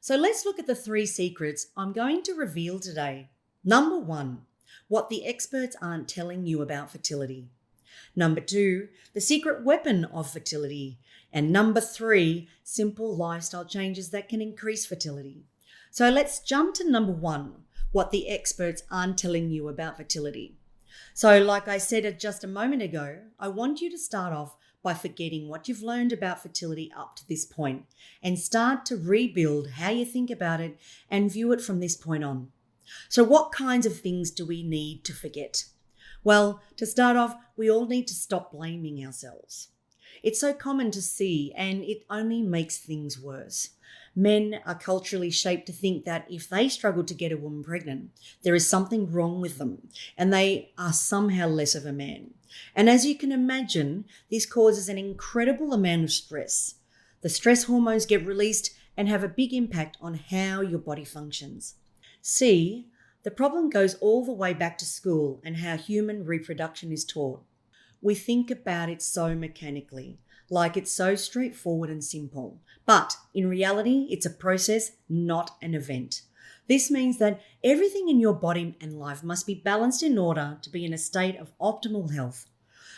So let's look at the 3 secrets I'm going to reveal today. Number 1, what the experts aren't telling you about fertility. Number 2, the secret weapon of fertility. And number 3, simple lifestyle changes that can increase fertility. So let's jump to number 1, what the experts aren't telling you about fertility. So like I said just a moment ago, I want you to start off by forgetting what you've learned about fertility up to this point and start to rebuild how you think about it and view it from this point on. So what kinds of things do we need to forget? Well, to start off, we all need to stop blaming ourselves. It's so common to see, and it only makes things worse. Men are culturally shaped to think that if they struggle to get a woman pregnant, there is something wrong with them and they are somehow less of a man. And as you can imagine, this causes an incredible amount of stress. The stress hormones get released and have a big impact on how your body functions. See, the problem goes all the way back to school and how human reproduction is taught. We think about it so mechanically, like it's so straightforward and simple. But in reality, it's a process, not an event. This means that everything in your body and life must be balanced in order to be in a state of optimal health.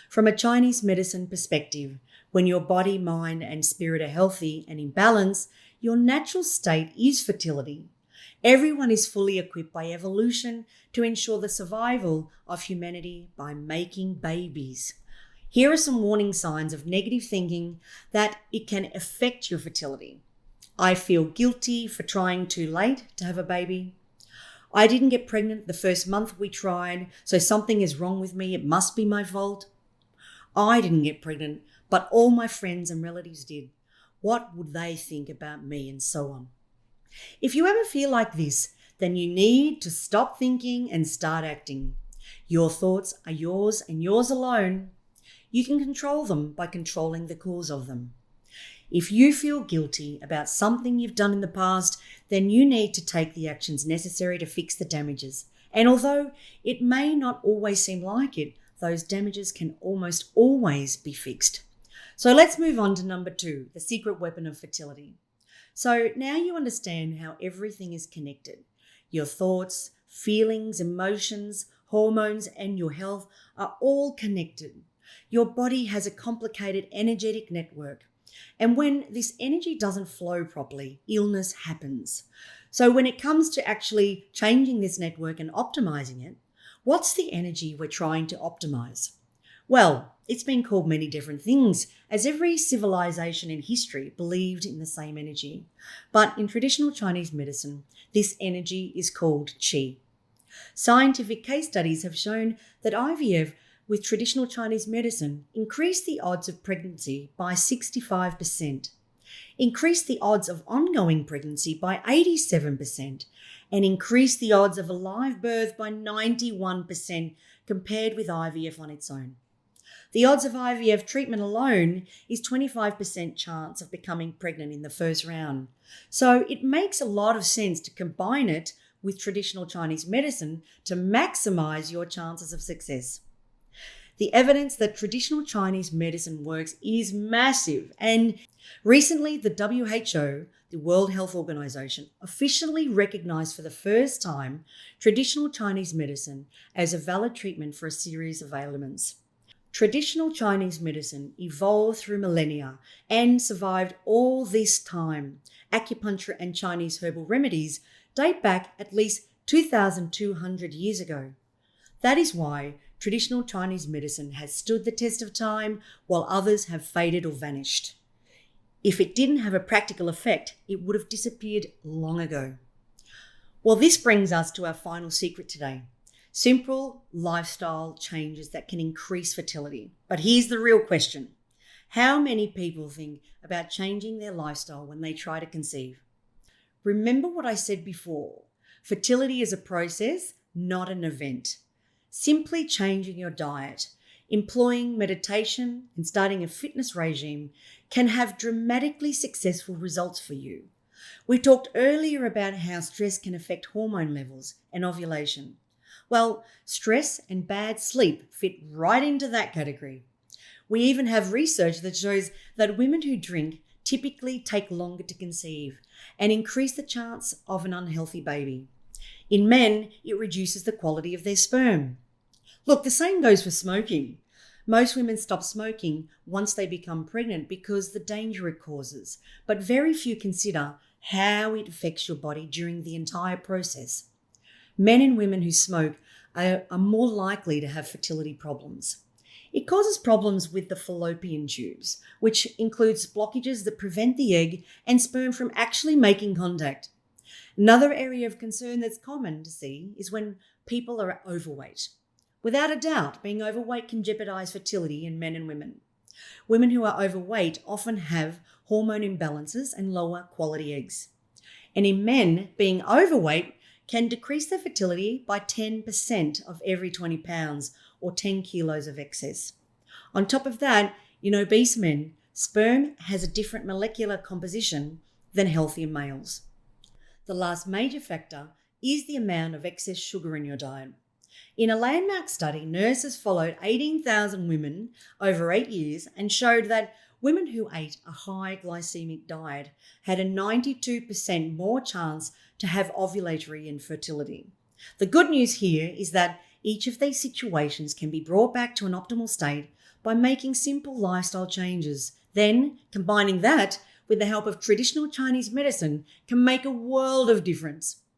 From a Chinese medicine perspective, when your body, mind, and spirit are healthy and in balance, your natural state is fertility. Everyone is fully equipped by evolution to ensure the survival of humanity by making babies. Here are some warning signs of negative thinking that it can affect your fertility. I feel guilty for trying too late to have a baby. I didn't get pregnant the first month we tried, so something is wrong with me. It must be my fault. I didn't get pregnant, but all my friends and relatives did. What would they think about me, and so on? If you ever feel like this, then you need to stop thinking and start acting. Your thoughts are yours and yours alone. You can control them by controlling the cause of them. If you feel guilty about something you've done in the past, then you need to take the actions necessary to fix the damages. And although it may not always seem like it, those damages can almost always be fixed. So let's move on to number 2, the secret weapon of fertility. So now you understand how everything is connected. Your thoughts, feelings, emotions, hormones, and your health are all connected. Your body has a complicated energetic network. And when this energy doesn't flow properly, illness happens. So when it comes to actually changing this network and optimizing it, what's the energy we're trying to optimize? Well, it's been called many different things, as every civilization in history believed in the same energy. But in traditional Chinese medicine, this energy is called qi. Scientific case studies have shown that IVF with traditional Chinese medicine increased the odds of pregnancy by 65%, increased the odds of ongoing pregnancy by 87%, and increased the odds of a live birth by 91% compared with IVF on its own. The odds of IVF treatment alone is 25% chance of becoming pregnant in the first round. So it makes a lot of sense to combine it with traditional Chinese medicine to maximize your chances of success. The evidence that traditional Chinese medicine works is massive, and recently the WHO, the World Health Organization, officially recognized for the first time traditional Chinese medicine as a valid treatment for a series of ailments. Traditional Chinese medicine evolved through millennia and survived all this time. Acupuncture and Chinese herbal remedies date back at least 2,200 years ago. That is why traditional Chinese medicine has stood the test of time while others have faded or vanished. If it didn't have a practical effect, it would have disappeared long ago. Well, this brings us to our final secret today. Simple lifestyle changes that can increase fertility. But here's the real question. How many people think about changing their lifestyle when they try to conceive? Remember what I said before. Fertility is a process, not an event. Simply changing your diet, employing meditation, and starting a fitness regime can have dramatically successful results for you. We talked earlier about how stress can affect hormone levels and ovulation. Well, stress and bad sleep fit right into that category. We even have research that shows that women who drink typically take longer to conceive and increase the chance of an unhealthy baby. In men, it reduces the quality of their sperm. Look, the same goes for smoking. Most women stop smoking once they become pregnant because the danger it causes, but very few consider how it affects your body during the entire process. Men and women who smoke are more likely to have fertility problems. It causes problems with the fallopian tubes, which includes blockages that prevent the egg and sperm from actually making contact. Another area of concern that's common to see is when people are overweight. Without a doubt, being overweight can jeopardize fertility in men and women. Women who are overweight often have hormone imbalances and lower quality eggs. And in men, being overweight can decrease their fertility by 10% of every 20 pounds or 10 kilos of excess. On top of that, in obese men, sperm has a different molecular composition than healthier males. The last major factor is the amount of excess sugar in your diet. In a landmark study, nurses followed 18,000 women over 8 years and showed that women who ate a high glycemic diet had a 92% more chance to have ovulatory infertility. The good news here is that each of these situations can be brought back to an optimal state by making simple lifestyle changes. Then, combining that with the help of traditional Chinese medicine can make a world of difference.